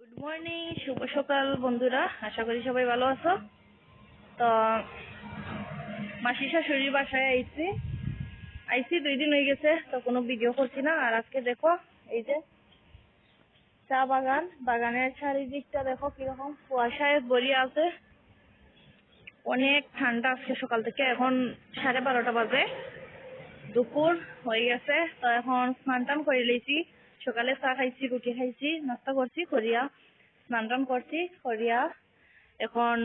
Good morning, শুভ সকাল বন্ধুরা। আশা করি সবাই ভালো আছো। তো মাসি শাশুড়ির বাসায় আইছি 2 দিন হয়ে গেছে, তো কোনো ভিডিও করছি না। আর আজকে দেখো এই যে চা বাগান, বাগানের চারিদিকটা দেখো কিরকম কুয়াশায় ভরিয়ে আছে। অনেক ঠান্ডা আজকে সকাল থেকে। এখন 12:30 বাজে, দুপুর হয়ে গেছে। তো এখন স্নান টান করে লইছি। সকালে চা খাইছি, রুটি খাইছি, নাস্তা করছি করিয়া স্নান টান করছি করিয়া এখন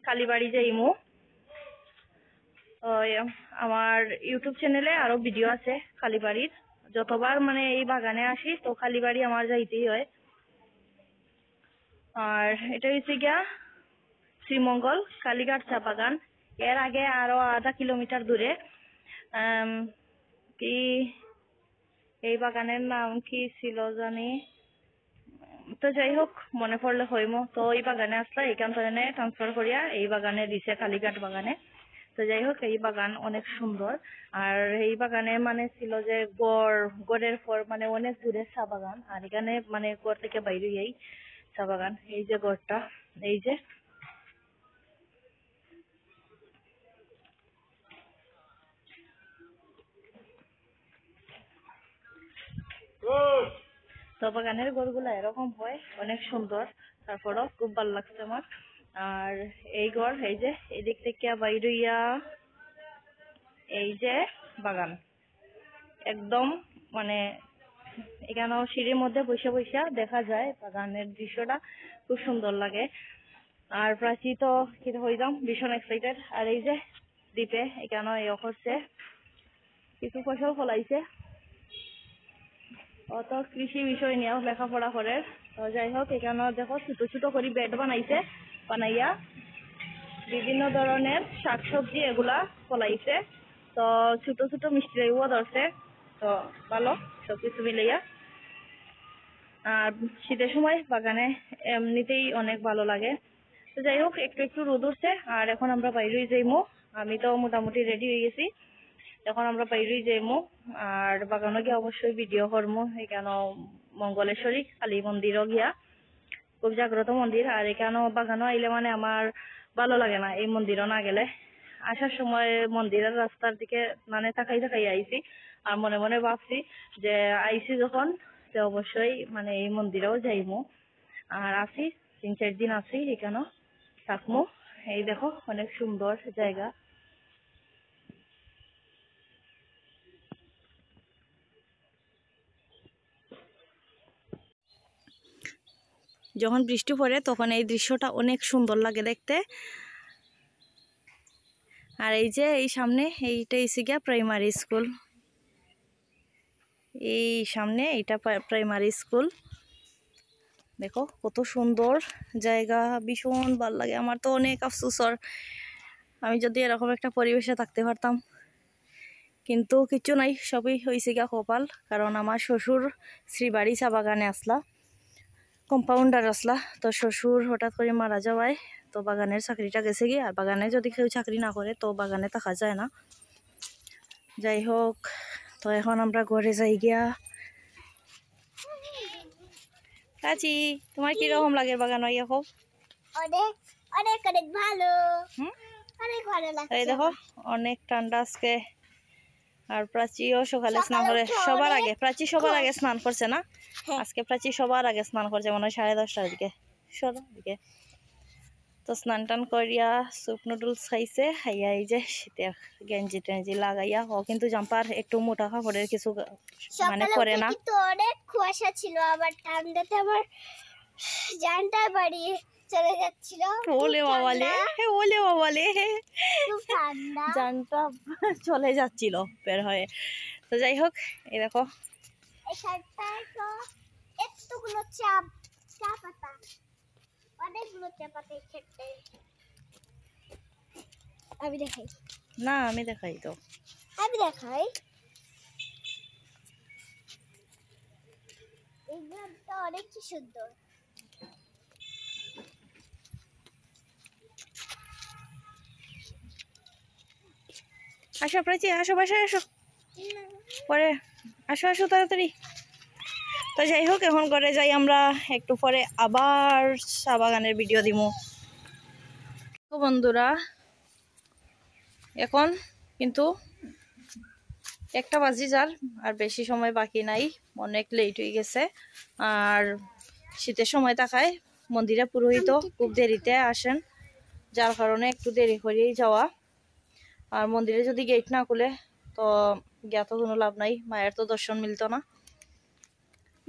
কালীবাড়ি যাইমু। আমার ইউটিউব চ্যানেলে আরো ভিডিও আছে কালীবাড়ির। যতবার মানে এই বাগানে আসি তো কালীবাড়ি আমার যাইতেই হয়। আর এটা হচ্ছে গিয়া শ্রীমঙ্গল কালীঘাট চা বাগান। এর আগে আরো আধা কিলোমিটার দূরে কি এই বাগানের নাম কি ছিল জানি, তো যাই হোক মনে পড়লে হইমো। তো এই বাগানে আসলে এইখান থেকে ট্রান্সফার করিয়া এই বাগানে দিছে, কালীঘাট বাগানে। তো যাই হোক এই বাগান অনেক সুন্দর। আর এই বাগানে মানে ছিল যে গড়ের পর মানে অনেক দূরে চা বাগান। আর এখানে মানে গড় থেকে বাইরে এই চা বাগান। এই যে গড়টা, এই যে তো বাগানের গড়গুলা এরকম হয়, অনেক সুন্দর। তারপরও খুব ভালো লাগছে আমার। আর এই গড় এই যে এদিক থেকে বাইরিয়া এই যে বাগান একদম মানে এখানেও সিঁড়ির মধ্যে বসে বসে দেখা যায় বাগানের দৃশ্যটা, খুব সুন্দর লাগে। আর প্রাচী তো কি হইলাম ভীষণ এক্সাইটেড। আর এই যে দ্বীপে এখানেও এ করছে, কিছু ফসল ফলাইছে। অত কৃষি বিষয় নিয়েও লেখাপড়া করে। তো যাই হোক এখানে দেখো ছোট ছোট করে বেড বানাইয়া বিভিন্ন ধরনের শাকসবজি এগুলা ফলাইছে। তো ছোট ছোট মিষ্টি লেবুও ধরছে। তো ভালো সবকিছু মিলাইয়া। আর শীতের সময় বাগানে এমনিতেই অনেক ভালো লাগে। তো যাই হোক একটু একটু রোদ উঠছে। আর এখন আমরা বাইরেই যাইমু। আমি তো মোটামুটি রেডি হয়ে গেছি, এখন আমরা বাইরেই যাইমু। আর বাগানে গিয়ে অবশ্যই ভিডিও করবো। এখানে মঙ্গলেশ্বরী কালী মন্দিরও গিয়া, খুব জাগ্রত মন্দির। আর এখানেও বাগানও আইলে মানে আমার ভালো লাগে না এই মন্দিরও না গেলে। আসার সময় মন্দিরের রাস্তার দিকে মানে তাকাই আইছি। আর মনে মনে ভাবছি যে আইছি যখন তো অবশ্যই মানে এই মন্দিরেও যাইমু। আর আছি 3-4 দিন আছি এখানেও থাকমু। এই দেখো অনেক সুন্দর জায়গা। যখন বৃষ্টি পড়ে তখন এই দৃশ্যটা অনেক সুন্দর লাগে দেখতে। আর এই যে এই সামনে এইটা এসে গিয়া প্রাইমারি স্কুল, এই সামনে এইটা প্রাইমারি স্কুল। দেখো কত সুন্দর জায়গা, ভীষণ ভালো লাগে। আমার তো অনেক আফসোসর, আমি যদি এরকম একটা পরিবেশে থাকতে পারতাম। কিন্তু কিছু নাই, সবই হয়েছে গিয়া কপাল। কারণ আমার শ্বশুর শ্রীবাড়ি চা বাগানে আসলা, কম্পাউন্ডার আসলা। তো শ্বশুর হঠাৎ করে মারা যাওয়ায় তো বাগানের চাকরিটা গেছে গিয়ে। আর বাগানে যদি কেউ চাকরি না করে তো বাগানে থাকা যায় না। যাই হোক তো এখন আমরা ঘরে যাই গিয়া। চাচি তোমার কিরকম লাগে বাগান হইয়া? খুব অনেক অনেক অনেক ভালো, অনেক ভালো লাগছে। এই দেখো অনেক ঠান্ডা আজকে। আর প্রাচীও সকালে স্নান করে সবার আগে, প্রাচী সবার আগে স্নান করছে না আজকে। প্রাচী সবার আগে স্নান করছে মনে হয় 10:30টার দিকে, 10টার দিকে। তো স্নান টান করিয়া স্যুপ নুডলস খাইছে। খাইয়া এই যে শীতের গেঞ্জি টেঞ্জি লাগাইয়া, ও কিন্তু জাম্পার একটু মোটা কাপড়ের কিছু মানে পরে না। কিন্তু অনেক কুয়াশা ছিল, আবার ঠান্ডাতে আমার জানটা বাড়িয়ে চলে যাচ্ছিল। ওলে বাবালে, ওলে বাবালে, খুব ঠান্ডা, জানটা চলে যাচ্ছিল বের হয়ে। তো যাই হোক এই দেখো এখানটায় তো এতগুলো চা পাতা, অনেকগুলো চা পাতা খেতে। আমি দেখাই না, আমি দেখাই তো, আমি দেখাই। এই গ্রামটা অনেক সুন্দর। আসো প্রাচী, আসো বাসায় আসো, পরে আসো আসো তাড়াতাড়ি। তো তো যাই হোক এখন ঘরে যাই আমরা, একটু পরে আবার চা বাগানের ভিডিও দিমু। তো বন্ধুরা এখন কিন্তু 1টা বাজি যার, আর বেশি সময় বাকি নাই, অনেক লেট হয়ে গেছে। আর শীতের সময় থাকায় মন্দিরে পুরোহিত খুব দেরিতে আসেন, যার কারণে একটু দেরি করেই যাওয়া। আর মন্দিরে যদি গেট না খুলে তো গিয়া তো কোনো লাভ নাই, মায়ের তো দর্শন মিলতো না।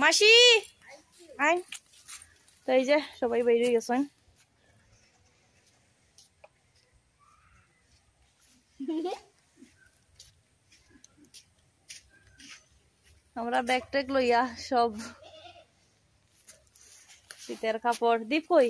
মাসি আই, তো এই যে সবাই বের হয়ে গেছেন। আমরা ব্যাগ ট্যাগ লইয়া সব শীতের কাপড়। দীপ কই?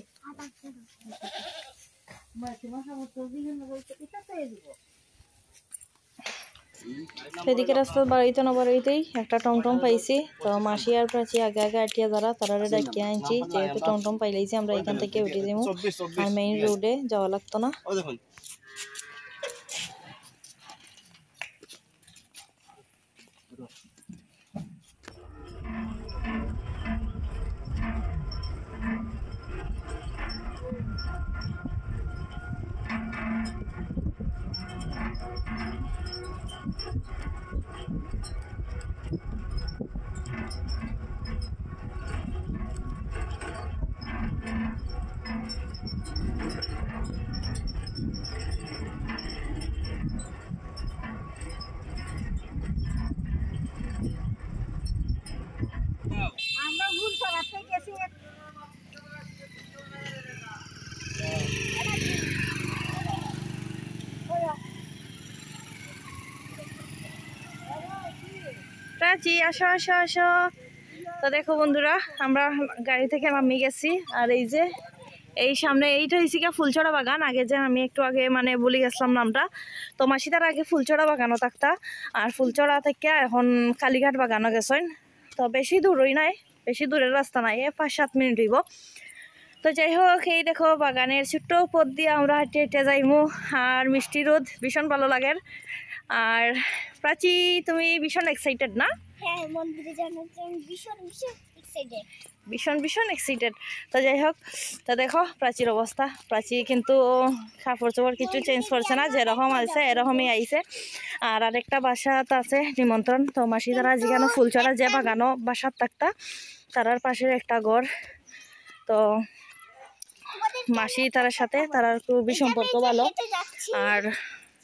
সেদিকে রাস্তা বাড়াইতে না বাড়াইতেই একটা টমটম পাইছি। তো মাসি আর প্রাচী আগে আগে আটিয়া যারা তারা ডাকিয়ে আনছি, যেহেতু টমটম পাইলাইছি আমরা এখান থেকে উঠে যাবো, আর মেইন রোডে যাওয়া লাগতো না। আমরা ভুল চালাতে গেছি। প্রাচী আসো আসো আসো। তো দেখো বন্ধুরা আমরা গাড়ি থেকে নামি গেছি, আর এই যে এই সামনে এইটা হয়েছে গিয়া ফুলছড়া বাগান। আগে যে আমি একটু আগে মানে বলে গেছিলাম নামটা, তো মাসি তার আগে ফুলছড়া বাগানও থাকতা, আর ফুলছড়া থেকে এখন কালীঘাট বাগানও গেছেন। তো বেশি দূরই নাই, বেশি দূরের রাস্তা নাই, 5-7 মিনিট হইব। তো যাই হোক এই দেখো বাগানের ছোট্ট পথ দিয়ে আমরা হেঁটে হেঁটে যাইমু, আর মিষ্টি রোদ ভীষণ ভালো লাগে। আর প্রাচী তুমি ভীষণ এক্সাইটেড না? হ্যাঁ, মন্দিরে যাওয়ার জন্য ভীষণ ভীষণ এক্সাইটেড। ভীষণ ভীষণ এক্সাইটেড। তো যাই হোক, তো দেখো প্রাচীর অবস্থা, প্রাচী কিন্তু কাপড় চোপড় কিছু চেঞ্জ করছে না, যেরকম আছে এরকমই আইছে। আর আরেকটা বাসাত আছে নিমন্ত্রণ, তো মাসি তারা যেখানে ফুলছড়া যে বাগানো বাসাত থাকতা তারার পাশের একটা ঘর। তো মাসি তার সাথে তার খুবই সম্পর্ক ভালো, আর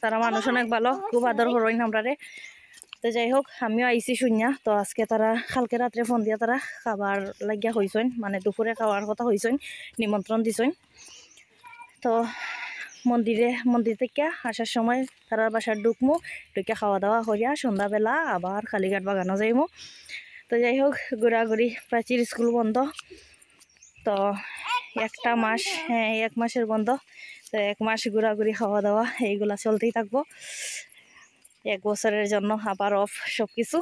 তারা মানুষ অনেক ভালো, খুব আদর হরইন আমরারে। তো যাই হোক আমিও আইসি শুনিয়া। তো আজকে তারা কালকে রাত্রে ফোন দিয়া তারা খাবার লাগিয়া হইছেন, মানে দুপুরে খাওয়ার কথা হইছেন, নিমন্ত্রণ দিছেন। তো মন্দির থেকে আসার সময় তারা বাসার ঢুকমু, ঢুকে খাওয়া দাওয়া করিয়া সন্ধ্যাবেলা আবার কালীঘাট বাগানো যাইমু। তো যাই হোক ঘোরাঘুরি, প্রাচীর স্কুল বন্ধ, তো 1 মাস, হ্যাঁ 1 মাসের বন্ধ। তো 1 মাস ঘোরাঘুরি খাওয়া দাওয়া এইগুলা চলতেই থাকবো, 1 বছরের জন্য আবার অফ সব কিছু।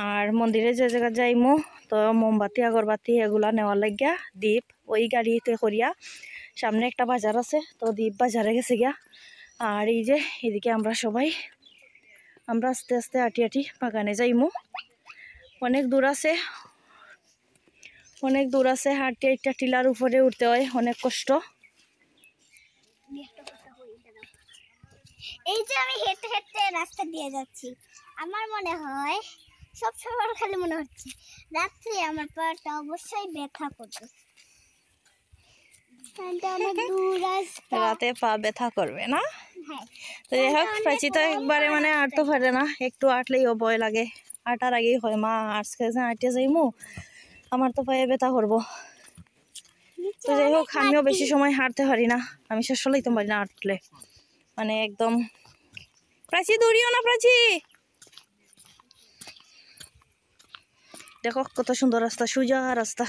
আর মন্দিরে যে জায়গা যাইমু তো মোমবাতি আগরবাতি এগুলা নেওয়ার লাগিয়া দীপ ওই গাড়িতে করিয়া, সামনে একটা বাজার আছে তো দীপ বাজারে গেছে গিয়া। আর এই যে এদিকে আমরা সবাই আমরা আস্তে আস্তে আটি আটি বাগানে যাইমু। অনেক দূর আছে, অনেক দূর আছে, হাঁটি একটা টিলার উপরে উঠতে হয়, অনেক কষ্ট। এই যে আমি হেঁটে হেঁটে রাস্তা দিয়ে যাচ্ছি, আমার মনে হয় সব সময় খালি মনে হচ্ছে রাত্রে আমার পাটা অবশ্যই ব্যথা করবে। অনেক দূর রাস্তা, রাতে পা ব্যথা করবে না? হ্যাঁ। তো যাই হোক প্রাচী তো একবারে মানে আটতে পারে না, একটু আটলেই ও ভয় লাগে, আটার আগেই হয় মা আজকে আটে যাইমু, আমার তো পায়ে ব্যথা করবো। তো যাই হোক আমিও বেশি সময় হাঁটতে পারি না, আমি শেষ হলেই তো পারি না হাঁটলে, মানে একদম। প্রাচী দৌড়িও না প্রাচী, দেখো কত সুন্দর রাস্তা, সোজা রাস্তা।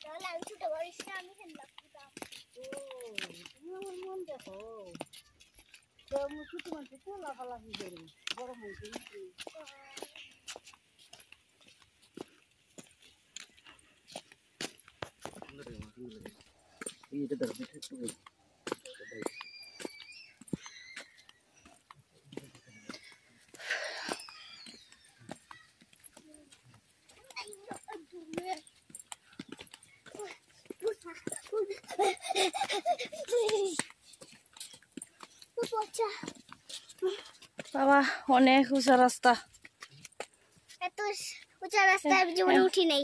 তাহলে আমি ছোট বয়স না আমি খেললাম তুমি আমার মন দেখো তো ছোট মানুষ তো লাফালাফি করি বড় মানুষ বাবা অনেক উঁচা রাস্তা, এত উঁচা রাস্তায় আমি জীবনে উঠি নাই।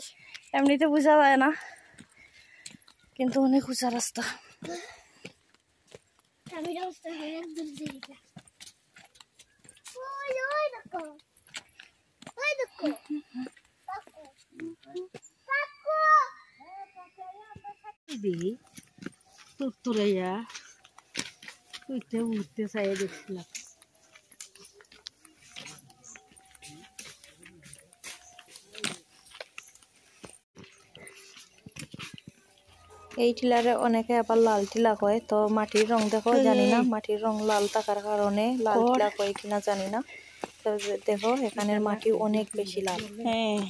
এমনিতে বোঝা যায় না কিন্তু অনেক উঁচা রাস্তা। আমি রাস্তা হয়ে একদম দিকে ওই ওই দেখো ওই দেখো কাকু কাকু দিদি তুরাইয়া উঠতে উঠতে চাই দেখছিলাম। এই টিলারে অনেকে আবার লাল টিলা কয়, তো মাটির রং দেখো জানি না, মাটির রং লাল থাকার কারণে লাল টিলা কয় কিনা জানি না। তো দেখো এখানের মাটি অনেক বেশি লাল। হ্যাঁ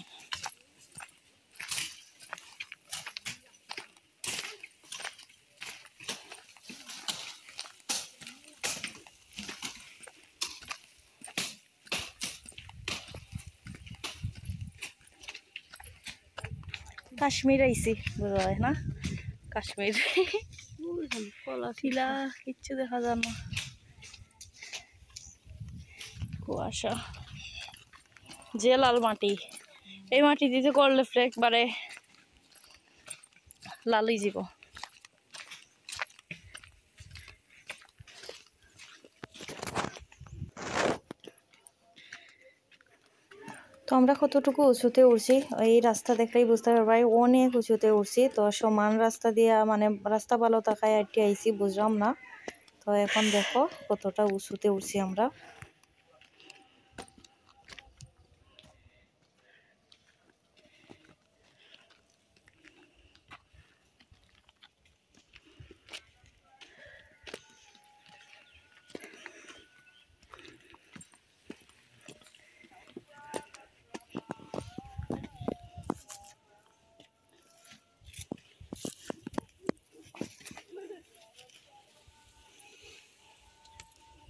কাশ্মীর আইছি বোঝা যায় না, কাশ্মীর টিলা কিচ্ছু দেখা যায় না, কুয়াশা। যে লাল মাটি, এই মাটি দিতে করলে একবারে লালই যাব। তো আমরা কতটুকু উঁচুতে উঠছি এই রাস্তা দেখলেই বুঝতে পারবাই, অনেক উঁচুতে উঠছি। তো সমান রাস্তা দিয়া মানে রাস্তা ভালো থাকায় আইটি আইছি বুঝলাম না। তো এখন দেখো কতটা উঁচুতে উঠছি আমরা।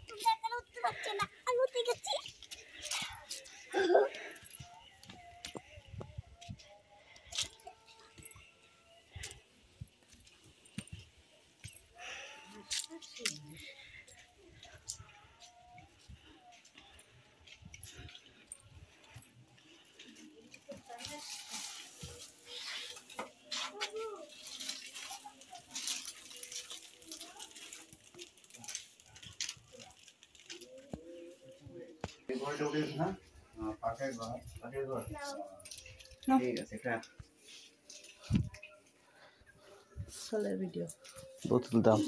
তোমরা এখানে উঠতে পারছো না, আমি উঠে গেছি। ভিডিও তুলতাম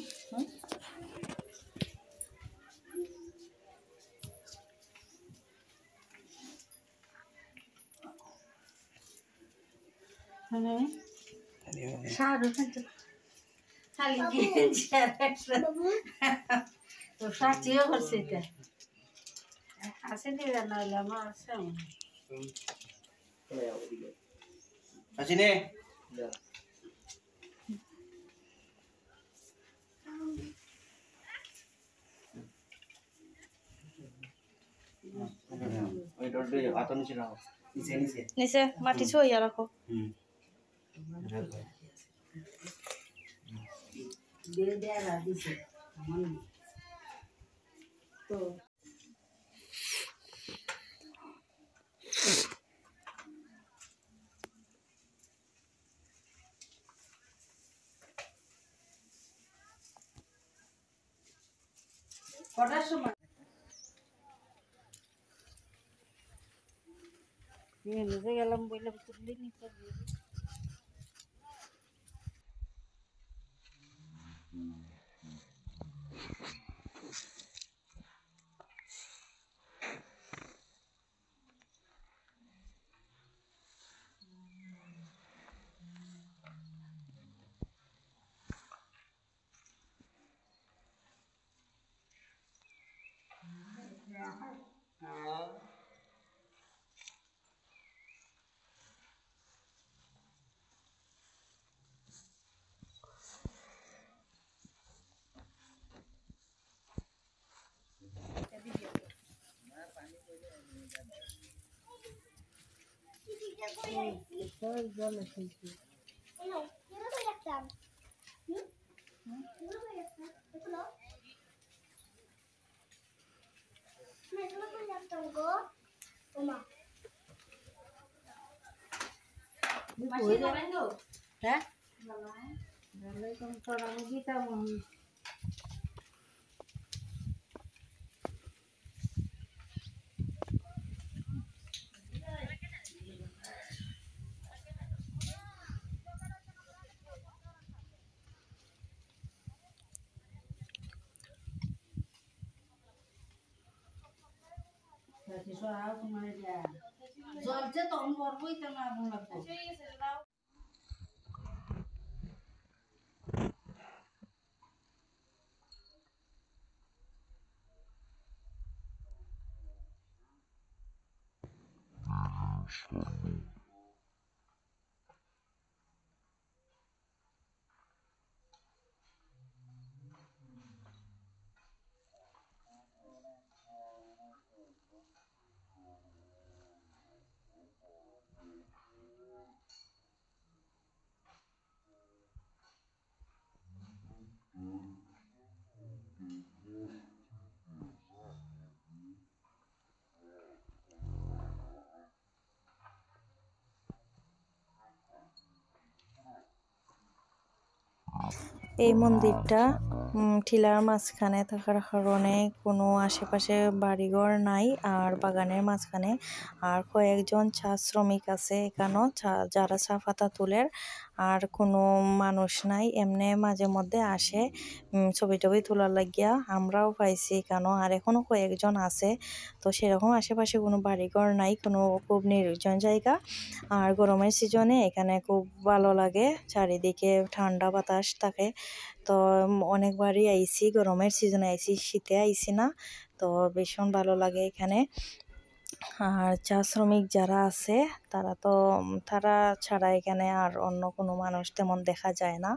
তো সাথীও করছে এটা আছে দিবে নাহলে আমার আছে আসিনে ওই ডোরটা আতো নিচে রাখো, নিচে নিচে নিচে মাটি ছুঁইয়া রাখো। দিয়ে দেয়া দিছে তো কটার সময় নিয়ে গেলাম বললাম তুললি নিতে জলে খেলছি হ্যাঁ তোরা গীতা জলছে তখন করবোই তো না আগুন লাগবে এই মন্দিরটা টিলার মাঝখানে থাকার কারণে কোনো আশেপাশে বাড়িঘর নাই আর বাগানের মাঝখানে আর কয়েকজন চা শ্রমিক আছে এখানেও যারা চা পাতা তোলের আর কোনো মানুষ নাই এমনি মাঝে মধ্যে আসে ছবি টবি তোলার লাগিয়া আমরাও পাইছি এখানেও আর এখনো কয়েকজন আছে তো সেরকম আশেপাশে কোনো বাড়িঘর নাই কোনো খুব নির্জন জায়গা আর গরমের সিজনে এখানে খুব ভালো লাগে চারিদিকে ঠান্ডা বাতাস থাকে তো অনেকবারই আইছি গরমের সিজনে আইছি শীতে আইছি না তো ভীষণ ভালো লাগে এখানে আর চা শ্রমিক যারা আছে তারা ছাড়া এখানে আর অন্য কোনো মানুষ তেমন দেখা যায় না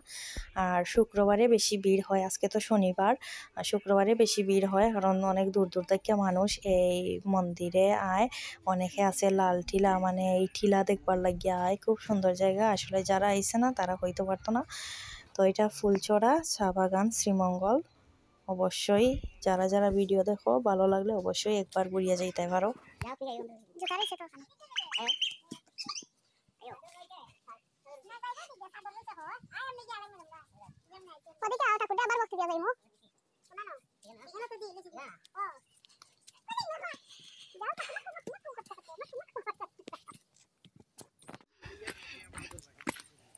আর শুক্রবারে বেশি ভিড় হয় আজকে তো শনিবার আর শুক্রবারে বেশি ভিড় হয় কারণ অনেক দূর দূর থেকে মানুষ এই মন্দিরে আয় অনেকে আছে লাল টিলা মানে এই টিলা দেখবার লাগিয়া আয় খুব সুন্দর জায়গা আসলে যারা আইছে না তারা হইতে পারতো না তো এটা ফুলচড়া চা বাগান শ্রীমঙ্গল অবশ্যই যারা যারা ভিডিও দেখো ভালো লাগলে অবশ্যই একবার ঘুরিয়ে যাইতে পারো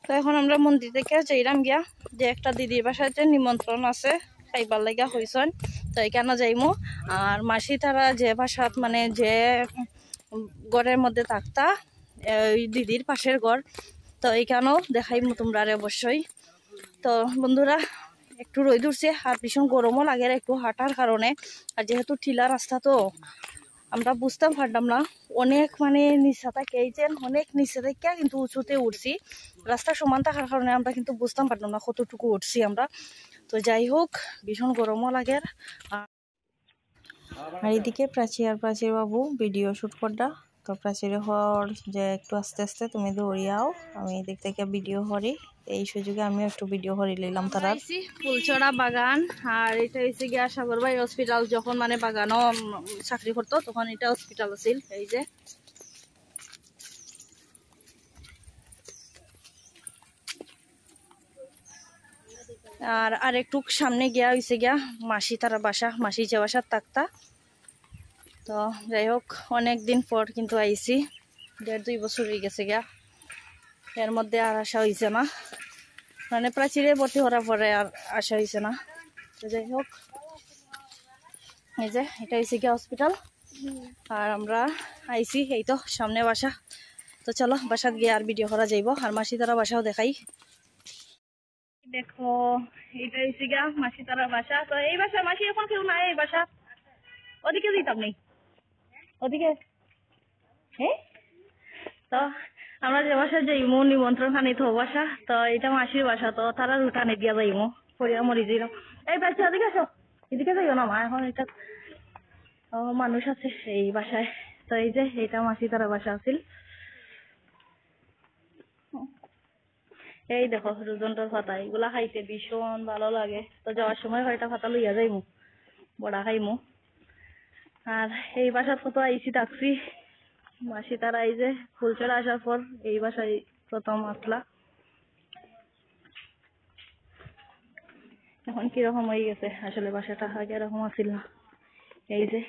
তো এখন আমরা মন্দির থেকে যাইলাম গিয়া যে একটা দিদির বাসায় যে নিমন্ত্রণ আছে খাইবার লাগা হইছন তো এখানে যাইমু আর মাসি তারা যে বাসাত মানে যে ঘরের মধ্যে থাকতা ওই দিদির পাশের ঘর তো এইখানেও দেখাইমু তোমরা অবশ্যই তো বন্ধুরা একটু রোদ উঠছে আর ভীষণ গরমও লাগে একটু হাঁটার কারণে আর যেহেতু টিলা রাস্তা তো আমরা বুঝতাম পারতাম না অনেক মানে নিচা থাকে এই যে অনেক নিচে থেকে কিন্তু উঁচুতে উঠছি রাস্তা সমান থাকার কারণে আমরা কিন্তু বুঝতাম পারতাম না কতটুকু উঠছি আমরা তো যাই হোক ভীষণ গরমও লাগে আর এদিকে প্রাচীর বাবু ভিডিও শুট করডা তো প্রাচীর হওয়ার যে একটু আস্তে আস্তে তুমি দৌড়িয়াও আমি এদিক থেকে ভিডিও করি এই সুযোগে আমিও একটু ভিডিও করে নিলাম তারা ফুলছড়া বাগান আর এটা হচ্ছে গিয়া সাগরবাই হসপিটাল যখন মানে বাগানও চাকরি করতো তখন এটা হসপিটাল আছিল এই যে আর একটু সামনে গিয়া হয়েছে গিয়া মাসি তারা বাসা মাসি যে বাসার থাকতা তো যাই হোক অনেক দিন পর কিন্তু আইছি 1.5-2 বছর হয়ে গেছে গিয়া এর মধ্যে আর আসা হয়েছে না মানে প্রাচীরে ভর্তি হওয়ার পরে আর আসা হয়েছে না তো যাই হোক এই যে এটা হয়েছে গিয়া হসপিটাল আর আমরা আইছি এই তো সামনে বাসা তো চলো বাসাত গিয়ে আর ভিডিও করা যাইব আর মাসি তারা বাসাও দেখাই দেখো এটা হয়েছে গিয়া মাসি তারা বাসা তো এই বাসা মাসি এখন কেউ নাই এই বাসা ওদিকে যেতাম নেই ওদিকে হ্যাঁ তো আমরা যে বাসা যাইমু নিমন্ত্রণ খানি তো বাসা তো এটা মাসির বাসা তো তারা রুটানে দিয়া যাইমু পরিয়া মরি যাইলাম এই বাচ্চা ওদিকে আসো এদিকে যাইও না মা এখন এটা মানুষ আছে এই বাসায় তো এই যে এটা মাসি তারা বাসা আছিল এই দেখো রুজনটার পাতা, এগুলা খাইতে ভীষণ ভালো লাগে। তো যাওয়ার সময় কয়টা পাতা লইয়া যাইমু, বড়া খাইমু। আর এই বাসার কত আইসি থাকছি, মাসি তারা এই যে ফুলচর আসার পর এই বাসায় প্রথম আসলা। এখন কিরকম হয়ে গেছে আসলে বাসাটা, আগে এরকম আসিল না। এই যে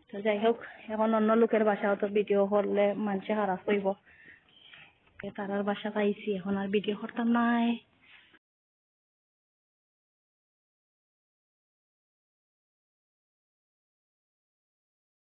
তো যাই হোক, এখন অন্য লোকের বাসাও তো ভিডিও করলে মানুষে খারাপ হইব। তারার বাসা পাইছি, এখন আর ভিডিও করতাম নাই।